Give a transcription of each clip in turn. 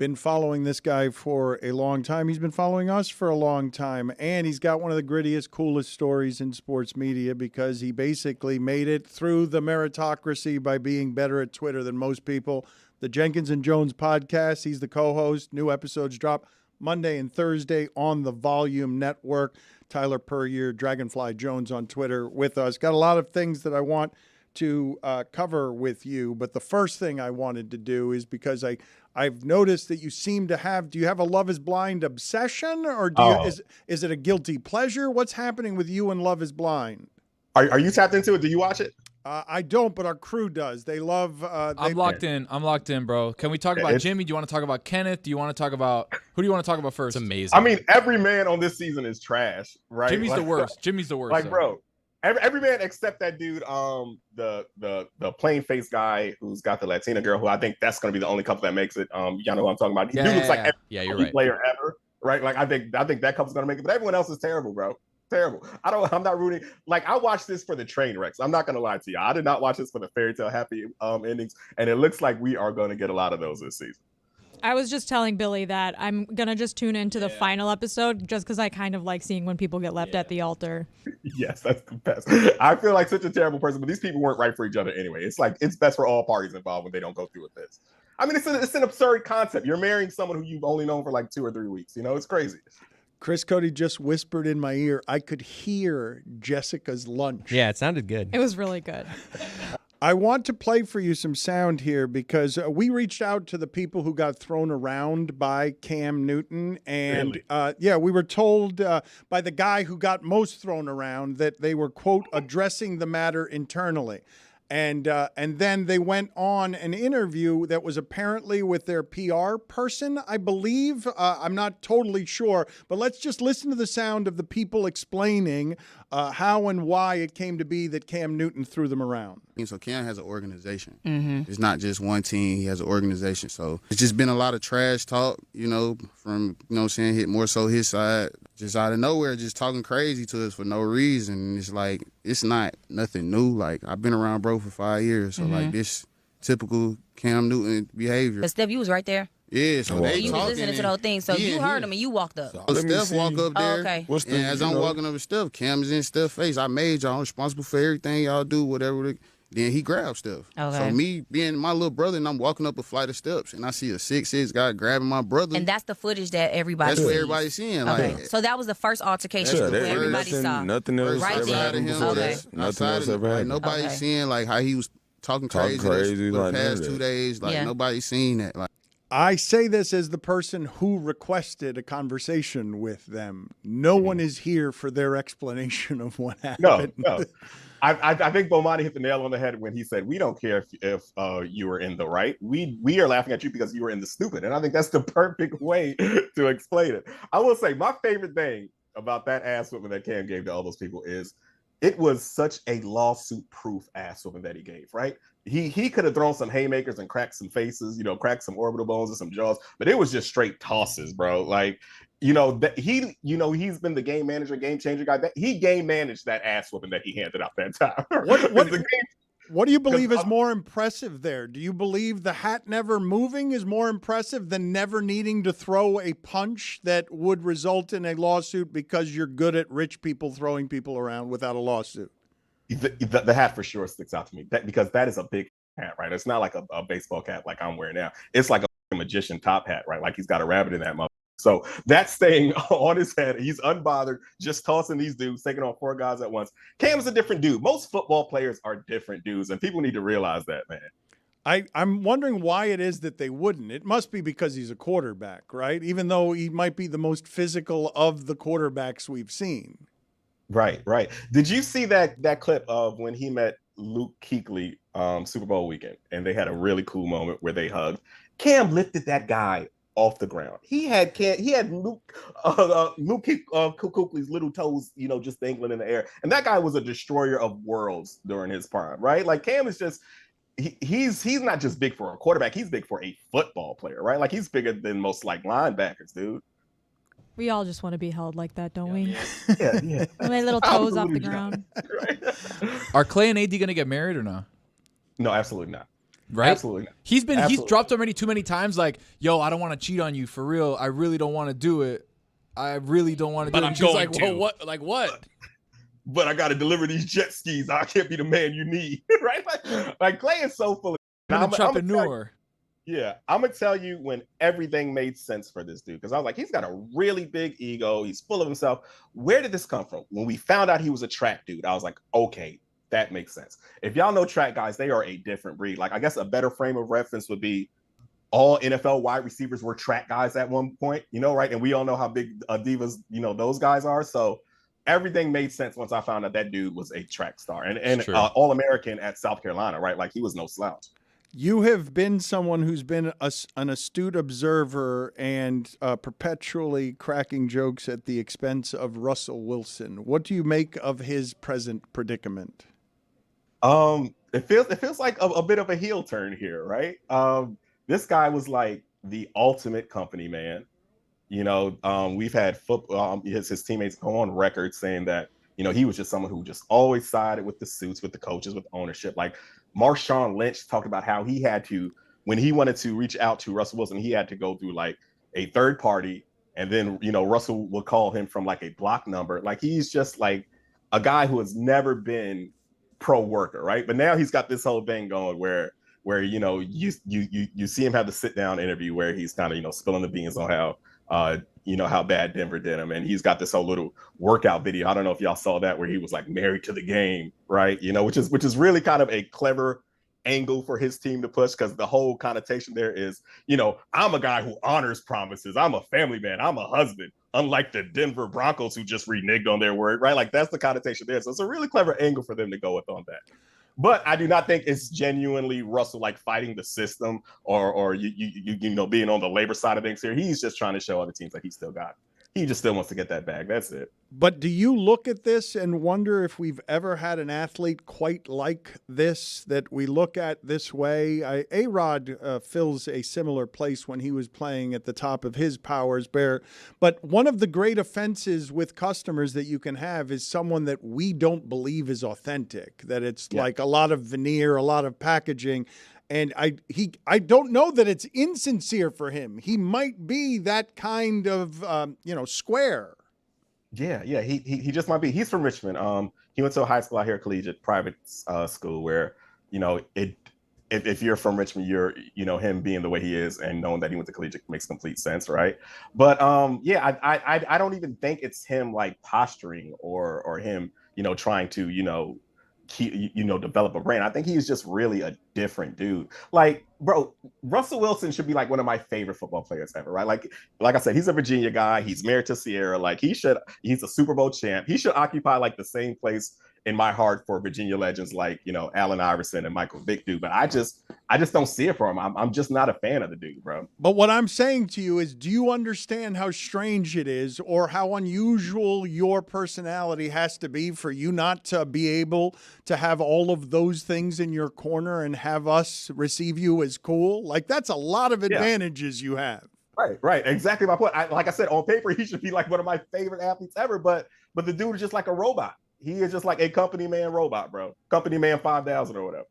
been following this guy for a long time. He's been following us for a long time, and he's got one of the grittiest, coolest stories in sports media because he basically made it through the meritocracy by being better at Twitter than most people. The Jenkins and Jones podcast, he's the co-host. New episodes drop Monday and Thursday on the Volume Network. Tyler Puryear, Dragonfly Jonez on Twitter with us. Got a lot of things that I want to cover with you, but the first thing I wanted to do is because I've noticed that you seem to have. Do you have a Love Is Blind obsession, or is it a guilty pleasure? What's happening with you and Love Is Blind? Are you tapped into it? Do you watch it? I don't, but our crew does. They love. I'm locked in. I'm locked in, bro. Can we talk about Jimmy? Do you want to talk about Kenneth? Do you want to talk about who do you want to talk about first? It's amazing. I mean, every man on this season is trash, right? Jimmy's the worst. Jimmy's the worst. Like, bro, every man except that dude, the plain face guy who's got the Latina girl, who I think that's gonna be the only couple that makes it. Y'all know who I'm talking about. He looks like every player ever, right? Like I think that couple's gonna make it, but everyone else is terrible, bro. Terrible. I'm not rooting. Like, I watched this for the train wrecks. I'm not gonna lie to you. I did not watch this for the fairy tale happy endings, and it looks like we are gonna get a lot of those this season. I was just telling Billy that I'm gonna just tune into the final episode just because I kind of like seeing when people get left at the altar. Yes, that's the best. I feel like such a terrible person, but these people weren't right for each other anyway. It's like it's best for all parties involved when they don't go through with this. I mean, it's an absurd concept. You're marrying someone who you've only known for like 2 or 3 weeks. You know, it's crazy. Chris Cody just whispered in my ear, I could hear Jessica's lunch. Yeah, it sounded good. It was really good. I want to play for you some sound here because we reached out to the people who got thrown around by Cam Newton. And, we were told by the guy who got most thrown around that they were, quote, addressing the matter internally. And then they went on an interview that was apparently with their PR person, I believe. I'm not totally sure, but let's just listen to the sound of the people explaining how and why it came to be that Cam Newton threw them around. So Cam has an organization. Mm-hmm. It's not just one team. He has an organization. So it's just been a lot of trash talk, from, hit more so his side, just out of nowhere, just talking crazy to us for no reason. It's like, it's not nothing new. Like, I've been around bro for 5 years. So, like, this typical Cam Newton behavior. But Steph, you was right there. Yeah, so they you was listening to the whole thing. So you heard him and you walked up. So Steph walk up there. Oh, okay. And as I'm walking up with Steph, Cam is in Steph's face. I made y'all responsible for everything y'all do, whatever. Then he grabs Steph. Okay. So me being my little brother, and I'm walking up a flight of steps, and I see a 6'6" guy grabbing my brother. And that's the footage that everybody sees. That's what everybody's seeing. Okay. Like, so that was the first altercation that everybody saw. Nothing else right ever happened before that. Nothing else ever happened. Nobody's seeing like how he was talking crazy for the past 2 days. Like nobody's seen that. Like, I say this as the person who requested a conversation with them. No one is here for their explanation of what happened. No. I think Bomani hit the nail on the head when he said, we don't care if you were in the right. We are laughing at you because you were in the stupid. And I think that's the perfect way to explain it. I will say my favorite thing about that ass whooping that Cam gave to all those people is it was such a lawsuit-proof ass whooping that he gave, right? He could have thrown some haymakers and cracked some faces, cracked some orbital bones and some jaws, but it was just straight tosses, bro. Like, he's been the game manager, game changer guy. He game managed that ass whooping that he handed out that time. What do you believe is more impressive there? Do you believe the hat never moving is more impressive than never needing to throw a punch that would result in a lawsuit because you're good at rich people throwing people around without a lawsuit? The hat for sure sticks out to me because that is a big hat, right? It's not like a baseball cap like I'm wearing now. It's like a magician top hat, right? Like he's got a rabbit in that mother. So that's staying on his head. He's unbothered, just tossing these dudes, taking on 4 guys at once. Cam's a different dude. Most football players are different dudes, and people need to realize that, man. I'm wondering why it is that they wouldn't. It must be because he's a quarterback, right? Even though he might be the most physical of the quarterbacks we've seen. Right. Did you see that clip of when he met Luke Kuechly Super Bowl weekend, and they had a really cool moment where they hugged? Cam lifted that guy off the ground. He had Luke Kuechly's little toes, just dangling in the air, and that guy was a destroyer of worlds during his prime, right? Like Cam is just he's not just big for a quarterback; he's big for a football player, right? Like he's bigger than most like linebackers, dude. We all just want to be held like that, don't we? Yeah. My little toes off the ground. Are Clay and AD going to get married or not? No, absolutely not. Right? Absolutely. He's dropped already too many times. Like, yo, I don't want to cheat on you for real. I really don't want to do it. I really don't want to do it. But I'm She's going like, to. well, what? Like what? But I got to deliver these jet skis. I can't be the man you need, right? Like Clay is so full of. An entrepreneur. Yeah, I'm gonna tell you when everything made sense for this dude, because I was like, he's got a really big ego. He's full of himself. Where did this come from? When we found out he was a track dude, I was like, okay, that makes sense. If y'all know track guys, they are a different breed. Like, I guess a better frame of reference would be all NFL wide receivers were track guys at one point, right? And we all know how big divas, those guys are. So everything made sense once I found out that dude was a track star and All-American at South Carolina, right? Like, he was no slouch. You have been someone who's been an astute observer and perpetually cracking jokes at the expense of Russell Wilson. What do you make of his present predicament? It feels like a bit of a heel turn here, right? This guy was like the ultimate company man. We've had his teammates go on record saying that he was just someone who just always sided with the suits, with the coaches, with ownership. Like, Marshawn Lynch talked about how he had to, when he wanted to reach out to Russell Wilson, he had to go through like a third party. And then, Russell would call him from like a block number. Like, he's just like a guy who has never been pro worker, right? But now he's got this whole thing going where you see him have the sit down interview where he's kind of, spilling the beans on how bad Denver did him. And he's got this whole little workout video. I don't know if y'all saw that, where he was like married to the game, right? Which is really kind of a clever angle for his team to push, because the whole connotation there is, I'm a guy who honors promises. I'm a family man. I'm a husband, unlike the Denver Broncos who just reneged on their word, right? Like, that's the connotation there. So it's a really clever angle for them to go with on that. But I do not think it's genuinely Russell like fighting the system or being on the labor side of things here. He's just trying to show other teams that he still got it. He just still wants to get that bag. That's it. But do you look at this and wonder if we've ever had an athlete quite like this, that we look at this way? A-Rod fills a similar place when he was playing at the top of his powers, but one of the great offenses with customers that you can have is someone that we don't believe is authentic, that it's like a lot of veneer, a lot of packaging. And I don't know that it's insincere for him. He might be that kind of, square. Yeah. He just might be. He's from Richmond. He went to a high school out here, collegiate private school, where, if you're from Richmond, you're, him being the way he is and knowing that he went to collegiate makes complete sense, right? But I don't even think it's him like posturing or him, trying to, develop a brand. I think he's just really a different dude. Like, bro, Russell Wilson should be like one of my favorite football players ever, right? Like I said, he's a Virginia guy. He's married to Sierra. Like, he's a Super Bowl champ. He should occupy like the same place in my heart for Virginia legends like, Allen Iverson and Michael Vick do. But I just don't see it for him. I'm just not a fan of the dude, bro. But what I'm saying to you is, do you understand how strange it is, or how unusual your personality has to be for you not to be able to have all of those things in your corner and have us receive you as cool? Like, that's a lot of advantages you have. Right. Exactly my point. Like I said, on paper, he should be like one of my favorite athletes ever. But the dude is just like a robot. He is just like a company man robot, bro. Company man 5,000 or whatever.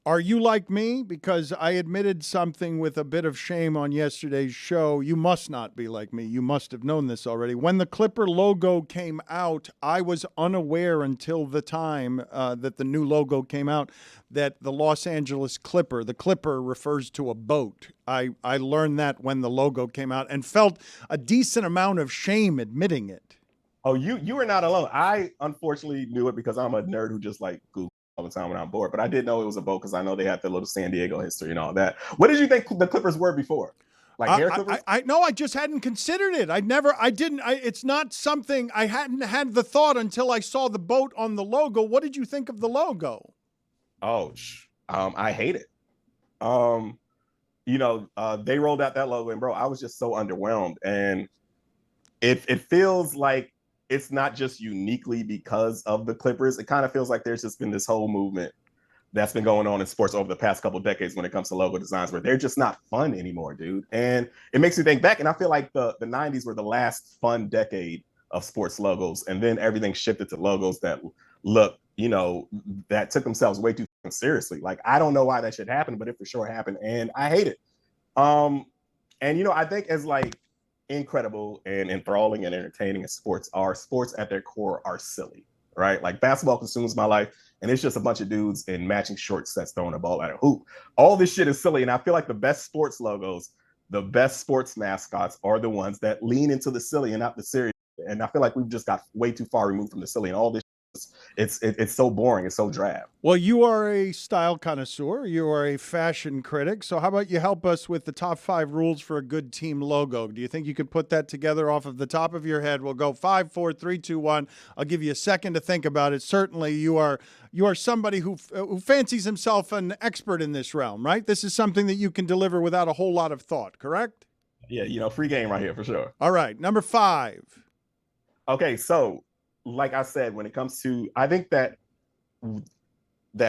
Are you like me? Because I admitted something with a bit of shame on yesterday's show. You must not be like me. You must have known this already. When the Clipper logo came out, I was unaware until the time that the new logo came out that the Los Angeles Clipper, the Clipper refers to a boat. I learned that when the logo came out and felt a decent amount of shame admitting it. Oh, you are not alone. I unfortunately knew it because I'm a nerd who just like Google all the time when I'm bored. But I did know it was a boat because I know they had the little San Diego history and all that. What did you think the Clippers were before? Like hair clippers? I just hadn't considered it. It's not something I hadn't had the thought until I saw the boat on the logo. What did you think of the logo? Oh, I hate it. They rolled out that logo and bro, I was just so underwhelmed. And it feels like it's not just uniquely because of the Clippers. It kind of feels like there's just been this whole movement that's been going on in sports over the past couple of decades when it comes to logo designs, where they're just not fun anymore, dude. And it makes me think back, and I feel like the 90s were the last fun decade of sports logos, and then everything shifted to logos that look, that took themselves way too seriously. Like, I don't know why that should happen, but it for sure happened, and I hate it. And I think as like incredible and enthralling and entertaining as sports at their core are silly, right? Like, basketball consumes my life, and it's just a bunch of dudes in matching short sets throwing a ball at a hoop. All this shit is silly, and I feel like the best sports logos, the best sports mascots are the ones that lean into the silly and not the serious. And I feel like we've just got way too far removed from the silly, and all this it's so boring, it's so drab. Well, you are a style connoisseur. You are a fashion critic. So how about you help us with the top 5 rules for a good team logo? Do you think you could put that together off of the top of your head? We'll go 5, 4, 3, 2, 1. I'll give you a second to think about it. Certainly, you are somebody who fancies himself an expert in this realm, right? This is something that you can deliver without a whole lot of thought, correct? Yeah, free game right here for sure. All right, number 5. Okay, so like I said, when it comes to, I think that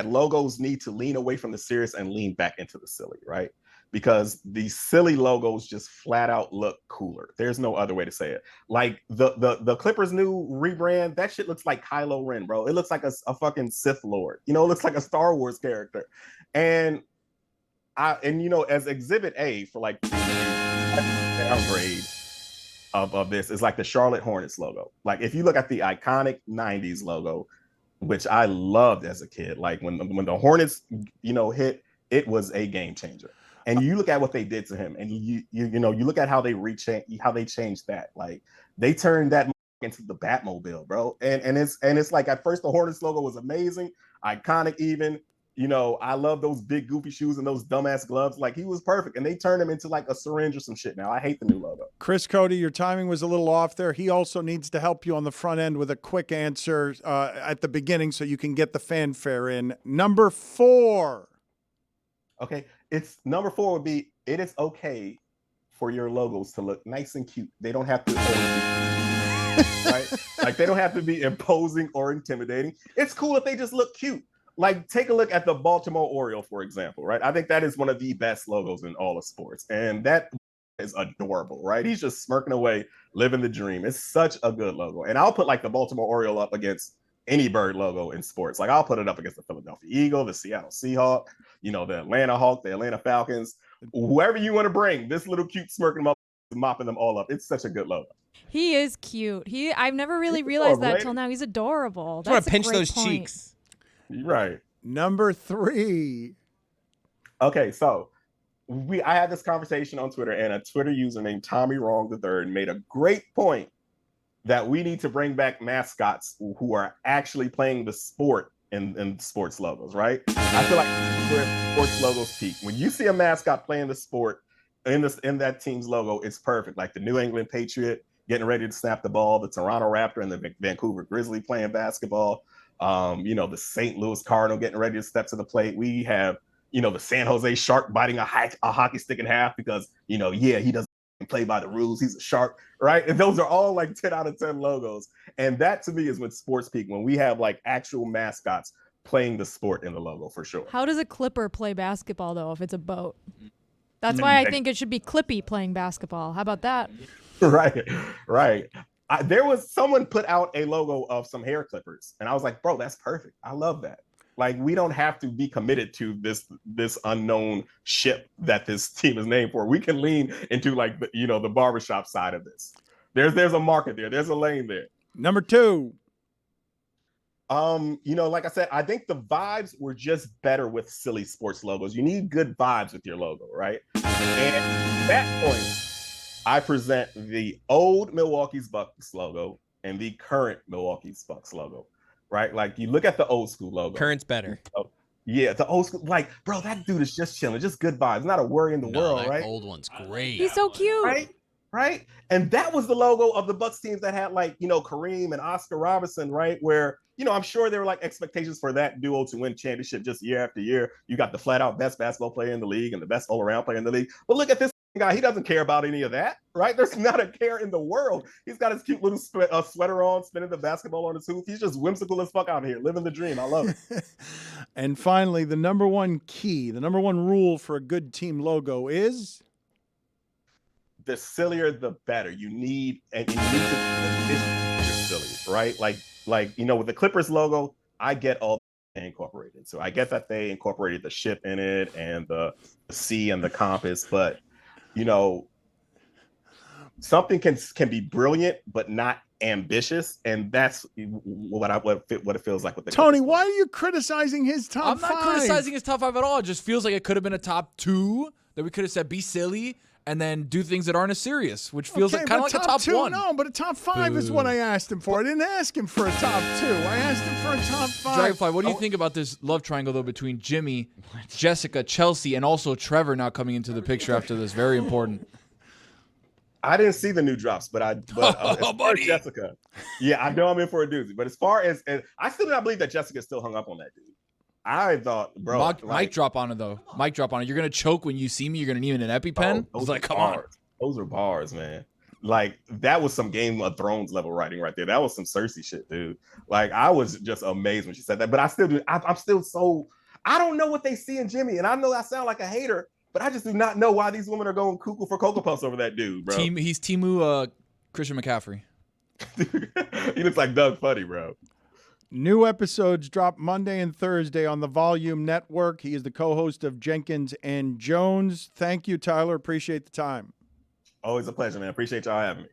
logos need to lean away from the serious and lean back into the silly, right? Because these silly logos just flat out look cooler. There's no other way to say it. Like the Clippers' new rebrand, that shit looks like Kylo Ren, bro. It looks like a fucking Sith Lord. It looks like a Star Wars character. And as Exhibit A for like downgrade of this is like the Charlotte Hornets logo. Like, if you look at the iconic 90s logo, which I loved as a kid, like when the Hornets hit, it was a game changer. And you look at what they did to him, and you look at how they changed that. Like, they turned that into the Batmobile, bro. And it's like, at first the Hornets logo was amazing, iconic even. I love those big goofy shoes and those dumbass gloves. Like, he was perfect. And they turned him into like a syringe or some shit now. I hate the new logo. Chris Cody, your timing was a little off there. He also needs to help you on the front end with a quick answer at the beginning so you can get the fanfare in. Number 4. Okay. Number 4 would be, it is okay for your logos to look nice and cute. They don't have to right? Like, they don't have to be imposing or intimidating. It's cool if they just look cute. Like, take a look at the Baltimore Oriole, for example, right? I think that is one of the best logos in all of sports. And that is adorable, right? He's just smirking away, living the dream. It's such a good logo. And I'll put like the Baltimore Oriole up against any bird logo in sports. Like, I'll put it up against the Philadelphia Eagle, the Seattle Seahawk, the Atlanta Hawk, the Atlanta Falcons, whoever you want to bring. This little cute smirking up, mopping them all up. It's such a good logo. He is cute. I've never really realized that till now. He's adorable. I want to pinch those cheeks. Right. Number 3. Okay, so I had this conversation on Twitter, and a Twitter user named Tommy Wrong III made a great point that we need to bring back mascots who are actually playing the sport in sports logos, right? I feel like where sports logos peak. When you see a mascot playing the sport in that team's logo, it's perfect. Like the New England Patriot getting ready to snap the ball, the Toronto Raptor and the Vancouver Grizzly playing basketball. The St. Louis Cardinal getting ready to step to the plate. We have, the San Jose Shark biting a hockey stick in half because, he doesn't play by the rules. He's a shark, right? And those are all like 10 out of 10 logos. And that to me is when sports peak, when we have like actual mascots playing the sport in the logo for sure. How does a Clipper play basketball though if it's a boat? That's why I think it should be Clippy playing basketball. How about that? Right. There was someone put out a logo of some hair clippers, and I was like, bro, that's perfect. I love that. Like, we don't have to be committed to this unknown ship that this team is named for. We can lean into like the barbershop side of this. There's a market there. There's a lane there. Number 2. Like I said, I think the vibes were just better with silly sports logos. You need good vibes with your logo, right? And at that point, I present the old Milwaukee Bucks logo and the current Milwaukee Bucks logo, right? Like, you look at the old school logo. Current's better. Yeah, the old school, like, bro, that dude is just chilling, just good vibes, not a worry in the world, right? Old one's great. He's so cute. Right? And that was the logo of the Bucks teams that had like, Kareem and Oscar Robertson, right? Where, I'm sure there were like expectations for that duo to win championship just year after year. You got the flat out best basketball player in the league and the best all around player in the league. But look at this guy. He doesn't care about any of that, right? There's not a care in the world. He's got his cute little sweater on, spinning the basketball on his hoof. He's just whimsical as fuck out here, living the dream. I love it. And finally, the number 1 key, the number 1 rule for a good team logo is? The sillier, the better. You need to be silly, right? Like with the Clippers logo, I get all incorporated. So I get that they incorporated the ship in it and the sea and the compass, but something can be brilliant but not ambitious, and that's what it feels like with the Tony. Why are you criticizing his top I'm five? not criticizing his top 5 at all. It just feels like it could have been a top 2 that we could have said be silly and then do things that aren't as serious, which feels like kind of like a top 2, 1. No, but a top 5 is what I asked him for. I didn't ask him for a top 2. I asked him for a top 5. Dragonfly, what do you think about this love triangle though between Jimmy, Jessica, Chelsea, and also Trevor now coming into the picture after this? Very important. I didn't see the new drops, but as far as Jessica, yeah, I know I'm in for a doozy. But as far as I still do not believe that Jessica still hung up on that dude. I thought, bro, mic drop on it though. Mic drop on it. You're gonna choke when you see me. You're gonna need an EpiPen. I was like, come on. Those are bars, man. Like that was some Game of Thrones level writing right there. That was some Cersei shit, dude. Like I was just amazed when she said that. But I still do. I'm still so. I don't know what they see in Jimmy, and I know I sound like a hater. But I just do not know why these women are going cuckoo for Cocoa Puffs over that dude, bro. He's Timu Christian McCaffrey. He looks like Doug Funny, bro. New episodes drop Monday and Thursday on the Volume Network. He is the co-host of Jenkins and Jones. Thank you, Tyler. Appreciate the time. Always a pleasure, man. Appreciate y'all having me.